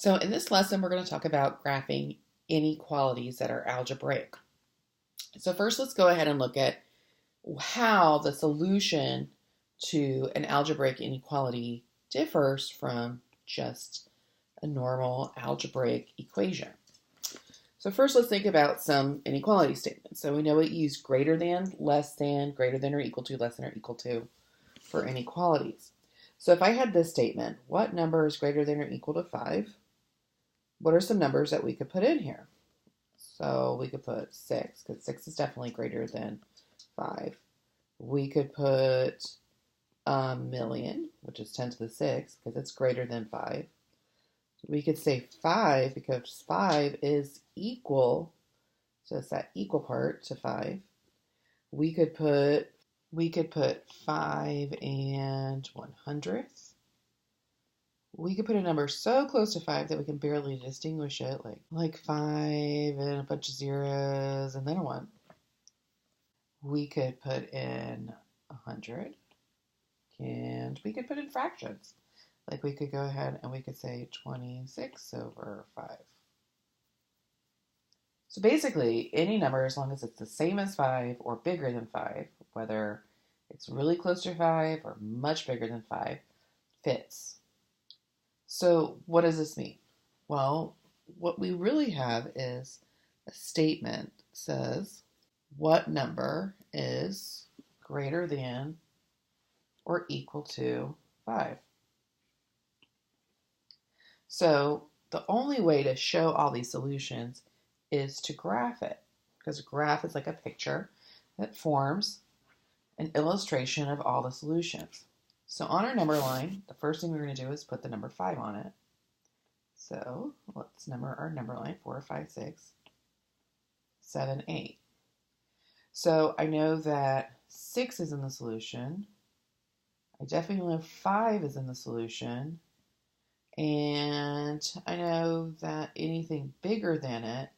So in this lesson, we're going to talk about graphing inequalities that are algebraic. So first, let's go ahead and look at how the solution to an algebraic inequality differs from just a normal algebraic equation. So first, let's think about some inequality statements. So we know we use greater than, less than, greater than or equal to, less than or equal to for inequalities. So if I had this statement, what number is greater than or equal to 5? What are some numbers that we could put in here? So we could put 6, because 6 is definitely greater than 5. We could put a million, which is 10 to the 6, because it's greater than 5. We could say 5, because 5 is equal, so it's that equal part to 5. We could put 5 and 100th. We could put a number so close to 5 that we can barely distinguish it, like 5 and a bunch of zeros and then a 1. We could put in 100, and we could put in fractions. Like we could go ahead and we could say 26 over 5. So basically, any number, as long as it's the same as 5 or bigger than 5, whether it's really close to 5 or much bigger than 5, fits. So what does this mean? Well, what we really have is a statement that says what number is greater than or equal to 5. So the only way to show all these solutions is to graph it, because a graph is like a picture that forms an illustration of all the solutions. So on our number line, the first thing we're going to do is put the number 5 on it. So let's number our number line, 4, 5, 6, 7, 8. So I know that 6 is in the solution. I definitely know 5 is in the solution. And I know that anything bigger than it,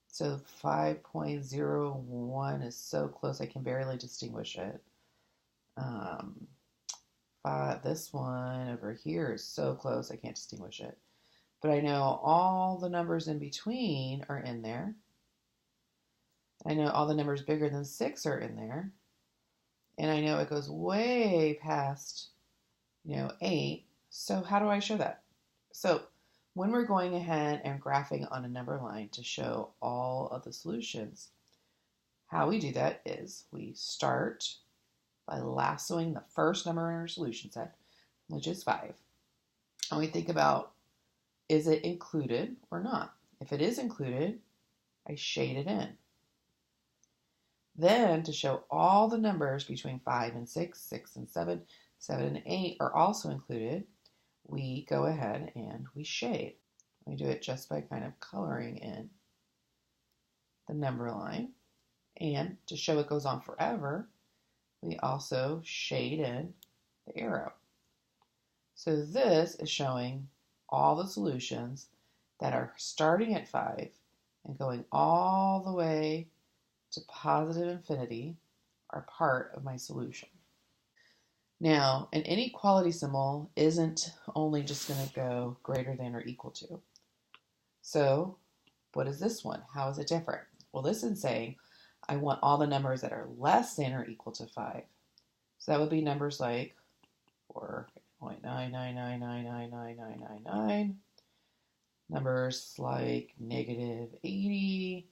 so 5.01 is so close I can barely distinguish it. This one over here is so close I can't distinguish it. But I know all the numbers in between are in there. I know all the numbers bigger than 6 are in there. And I know it goes way past, 8. So how do I show that? So when we're going ahead and graphing on a number line to show all of the solutions, how we do that is we start by lassoing the first number in our solution set, which is 5. And we think about, is it included or not? If it is included, I shade it in. Then to show all the numbers between 5 and 6, 6 and 7, 7 and 8 are also included, we go ahead and we shade. We do it just by kind of coloring in the number line. And to show it goes on forever, we also shade in the arrow. So this is showing all the solutions that are starting at 5 and going all the way to positive infinity are part of my solution. Now, an inequality symbol isn't only just going to go greater than or equal to. So what is this one? How is it different? Well, this is saying I want all the numbers that are less than or equal to 5. So that would be numbers like 4.999999999, numbers like negative 80,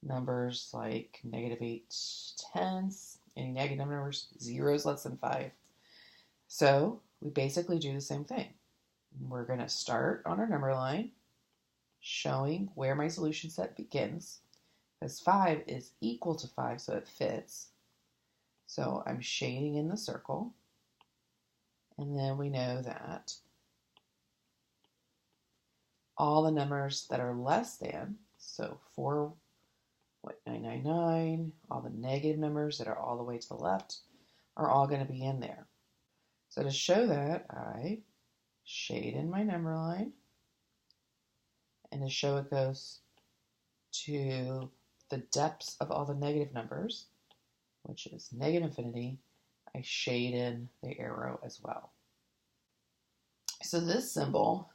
numbers like negative 8/10, any negative numbers, zeros less than 5. So we basically do the same thing. We're going to start on our number line, showing where my solution set begins, because 5 is equal to 5, so it fits. So I'm shading in the circle, and then we know that all the numbers that are less than, so 4.999, all the negative numbers that are all the way to the left are all going to be in there. So to show that, I shade in my number line, and to show it goes to the depths of all the negative numbers, which is negative infinity, I shade in the arrow as well. So this symbol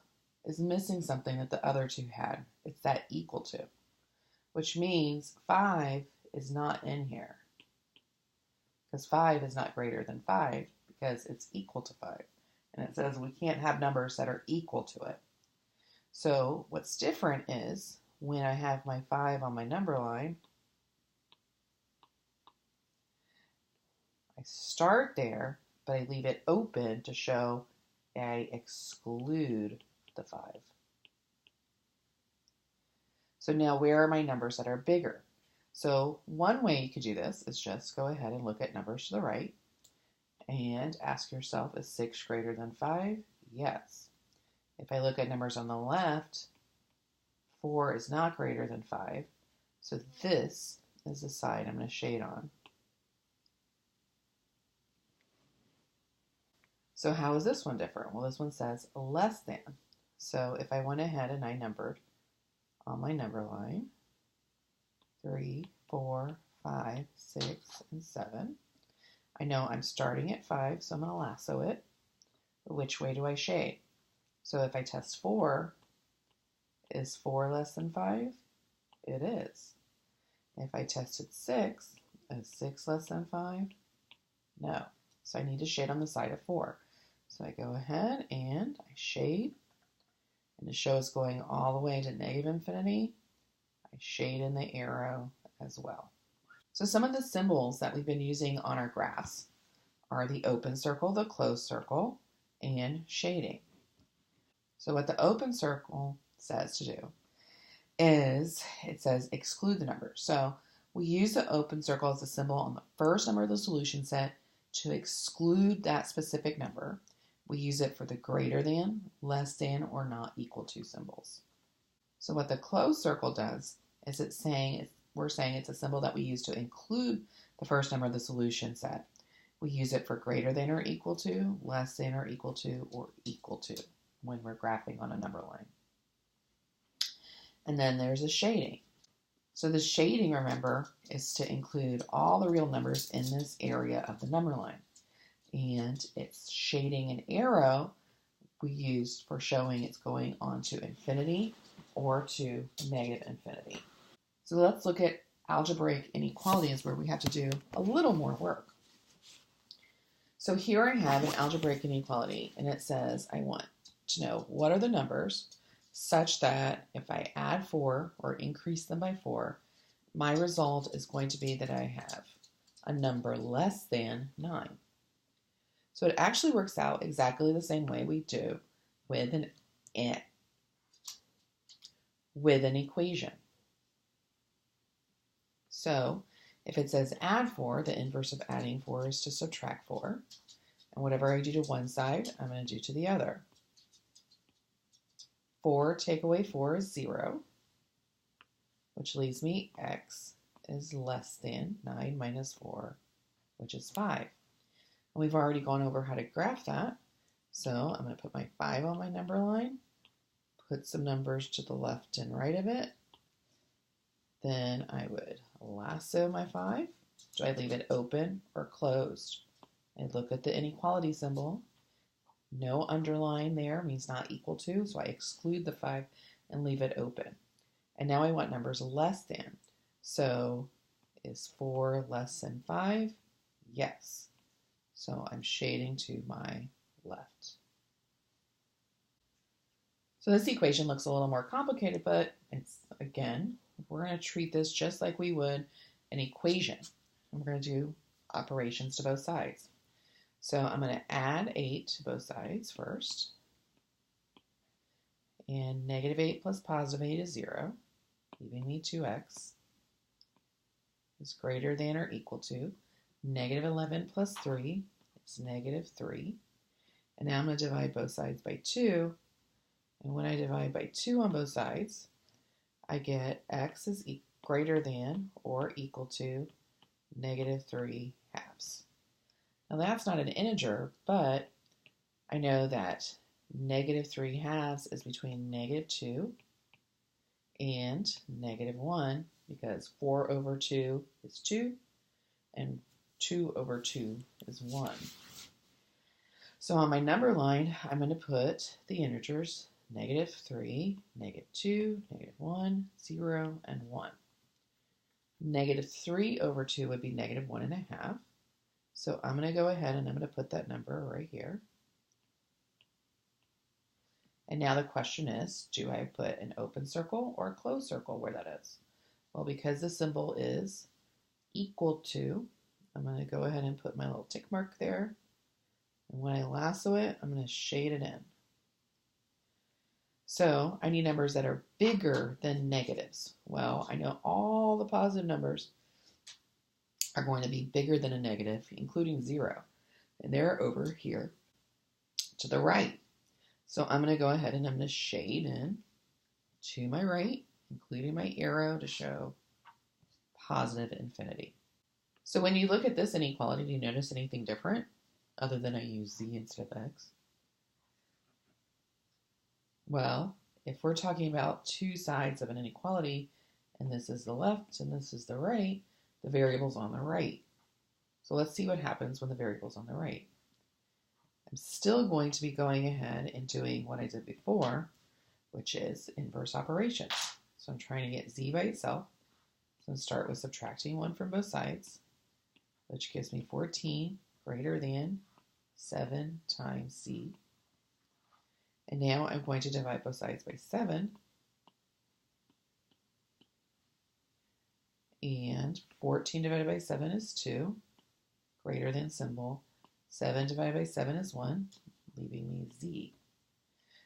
is missing something that the other two had. It's that equal to, which means 5 is not in here because 5 is not greater than 5 because it's equal to 5. And it says we can't have numbers that are equal to it. So what's different is when I have my 5 on my number line, I start there, but I leave it open to show I exclude the 5. So now where are my numbers that are bigger? So one way you could do this is just go ahead and look at numbers to the right and ask yourself, is 6 greater than 5? Yes. If I look at numbers on the left, 4 is not greater than 5. So this is the side I'm going to shade on. So how is this one different? Well, this one says less than. So if I went ahead and I numbered on my number line 3, 4, 5, 6, and 7, I know I'm starting at 5, so I'm going to lasso it. Which way do I shade? So if I test 4, is 4 less than 5? It is. If I tested 6, is 6 less than 5? No. So I need to shade on the side of 4. So I go ahead and I shade, and to show it's going all the way to negative infinity, I shade in the arrow as well. So some of the symbols that we've been using on our graphs are the open circle, the closed circle, and shading. So what the open circle says to do is it says exclude the number. So we use the open circle as a symbol on the first number of the solution set to exclude that specific number. We use it for the greater than, less than, or not equal to symbols. So what the closed circle does is we're saying it's a symbol that we use to include the first number of the solution set. We use it for greater than or equal to, less than or equal to, or equal to when we're graphing on a number line. And then there's a shading. So the shading, remember, is to include all the real numbers in this area of the number line. And it's shading an arrow we use for showing it's going on to infinity or to negative infinity. So let's look at algebraic inequalities where we have to do a little more work. So here I have an algebraic inequality, and it says I want to know what are the numbers such that if I add 4 or increase them by 4, my result is going to be that I have a number less than 9. So it actually works out exactly the same way we do with an equation. So if it says add 4, the inverse of adding 4 is to subtract 4. And whatever I do to one side, I'm going to do to the other. 4 take away 4 is 0, which leaves me x is less than 9 minus 4, which is 5. And we've already gone over how to graph that. So I'm going to put my 5 on my number line, put some numbers to the left and right of it. Then I would lasso my 5. Do I leave it open or closed? I look at the inequality symbol. No underline there means not equal to, so I exclude the 5 and leave it open. And now I want numbers less than. So is 4 less than 5? Yes. So I'm shading to my left. So this equation looks a little more complicated, but it's, again, we're going to treat this just like we would an equation. We're going to do operations to both sides. So I'm going to add 8 to both sides first. And negative 8 plus positive 8 is 0, leaving me 2x is greater than or equal to negative 11 plus 3 is negative 3. And now I'm going to divide both sides by 2. And when I divide by 2 on both sides, I get x is greater than or equal to negative 3 halves. Now that's not an integer, but I know that negative 3 halves is between negative 2 and negative 1 because 4 over 2 is 2 and 2 over 2 is 1. So on my number line, I'm going to put the integers negative 3, negative 2, negative 1, 0, and 1. Negative 3 over 2 would be negative 1.5. So I'm going to go ahead and I'm going to put that number right here. And now the question is, do I put an open circle or a closed circle where that is? Well, because the symbol is equal to, I'm going to go ahead and put my little tick mark there. And when I lasso it, I'm going to shade it in. So I need numbers that are bigger than negatives. Well, I know all the positive numbers are going to be bigger than a negative, including 0. And they're over here to the right. So I'm going to go ahead and I'm going to shade in to my right, including my arrow to show positive infinity. So when you look at this inequality, do you notice anything different other than I use z instead of x? Well, if we're talking about two sides of an inequality, and this is the left and this is the right, the variable's on the right. So let's see what happens when the variable's on the right. I'm still going to be going ahead and doing what I did before, which is inverse operations. So I'm trying to get z by itself. So I'm start with subtracting 1 from both sides, which gives me 14 greater than 7 times z. And now I'm going to divide both sides by 7. And 14 divided by 7 is 2, greater than symbol. 7 divided by 7 is 1, leaving me z.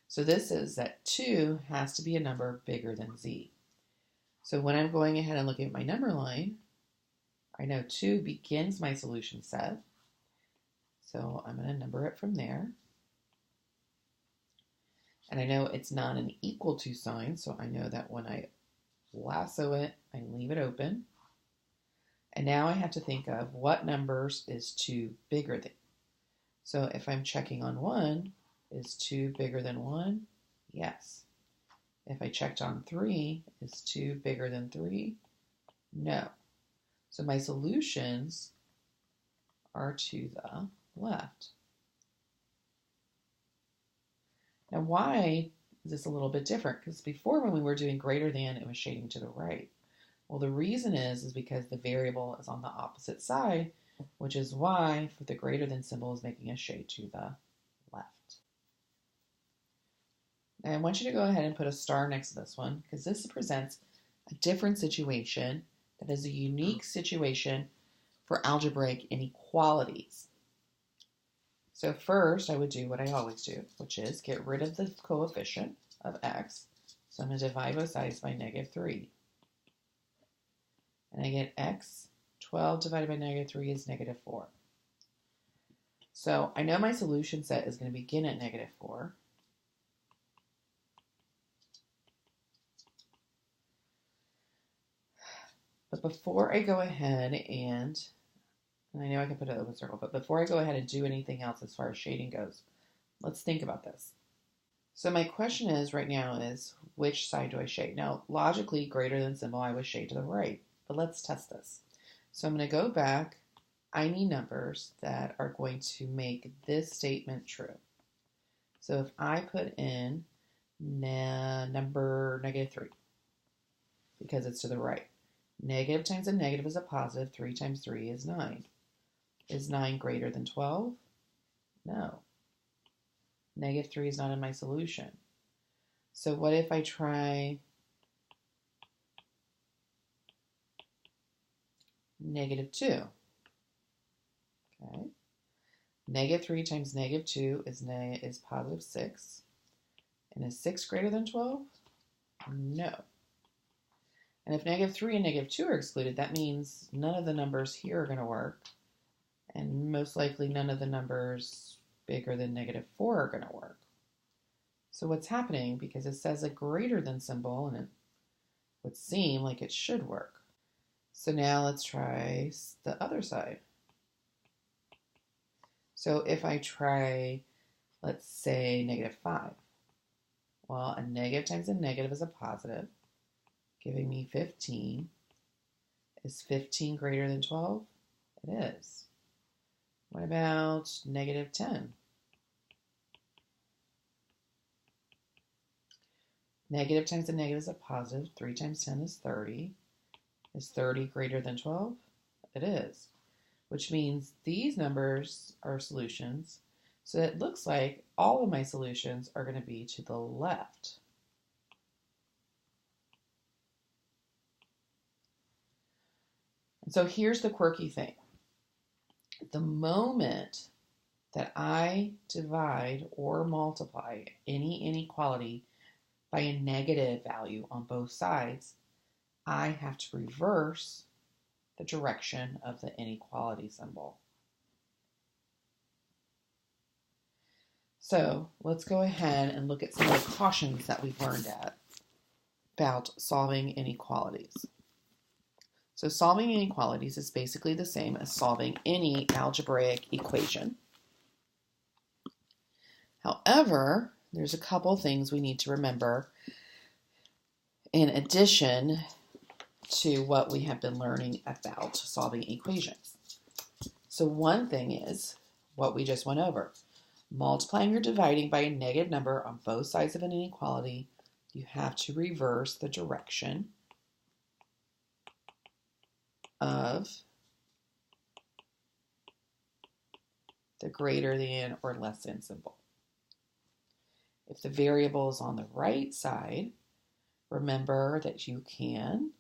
So this is that 2 has to be a number bigger than z. So when I'm going ahead and looking at my number line, I know 2 begins my solution set. So I'm going to number it from there. And I know it's not an equal to sign, so I know that when I lasso it, I leave it open. And now I have to think of what numbers is 2 bigger than. So if I'm checking on 1, is 2 bigger than 1? Yes. If I checked on 3, is 2 bigger than 3? No. So my solutions are to the left. Now why is this a little bit different? Because before when we were doing greater than, it was shading to the right. Well, the reason is because the variable is on the opposite side, which is why for the greater than symbol is making a shade to the left. Now I want you to go ahead and put a star next to this one because this presents a different situation that is a unique situation for algebraic inequalities. So first I would do what I always do, which is get rid of the coefficient of x. So I'm going to divide both sides by negative 3. And I get x, 12 divided by negative 3 is negative 4. So I know my solution set is going to begin at negative 4. But before I go ahead and I know I can put an open circle, but before I go ahead and do anything else as far as shading goes, let's think about this. So my question is right now is, which side do I shade? Now, logically, greater than symbol, I would shade to the right, but let's test this. So I'm going to go back. I need numbers that are going to make this statement true. So if I put in number negative 3, because it's to the right, negative times a negative is a positive, 3 times 3 is 9. Is 9 greater than 12? No. Negative 3 is not in my solution. So what if I try negative 2? Okay. Negative 3 times negative 2 is positive 6. And is 6 greater than 12? No. And if negative 3 and negative 2 are excluded, that means none of the numbers here are going to work. And most likely none of the numbers bigger than negative 4 are going to work. So what's happening, because it says a greater than symbol, and it would seem like it should work. So now let's try the other side. So if I try, let's say, negative 5. Well, a negative times a negative is a positive, giving me 15. Is 15 greater than 12? It is. What about negative 10? Negative times a negative is a positive. 3 times 10 is 30. Is 30 greater than 12? It is, which means these numbers are solutions. So it looks like all of my solutions are going to be to the left. And so here's the quirky thing. The moment that I divide or multiply any inequality by a negative value on both sides, I have to reverse the direction of the inequality symbol. So let's go ahead and look at some of the cautions that we've learned about solving inequalities. So solving inequalities is basically the same as solving any algebraic equation. However, there's a couple things we need to remember in addition to what we have been learning about solving equations. So one thing is what we just went over. Multiplying or dividing by a negative number on both sides of an inequality, you have to reverse the direction of the greater than or less than symbol. If the variable is on the right side, remember that you can,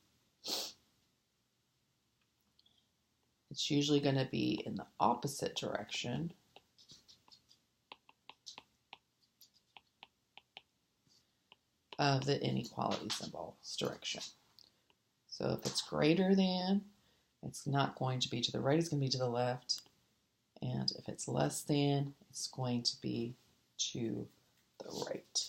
it's usually going to be in the opposite direction of the inequality symbol's direction. So if it's greater than, it's not going to be to the right, it's going to be to the left. And if it's less than, it's going to be to the right.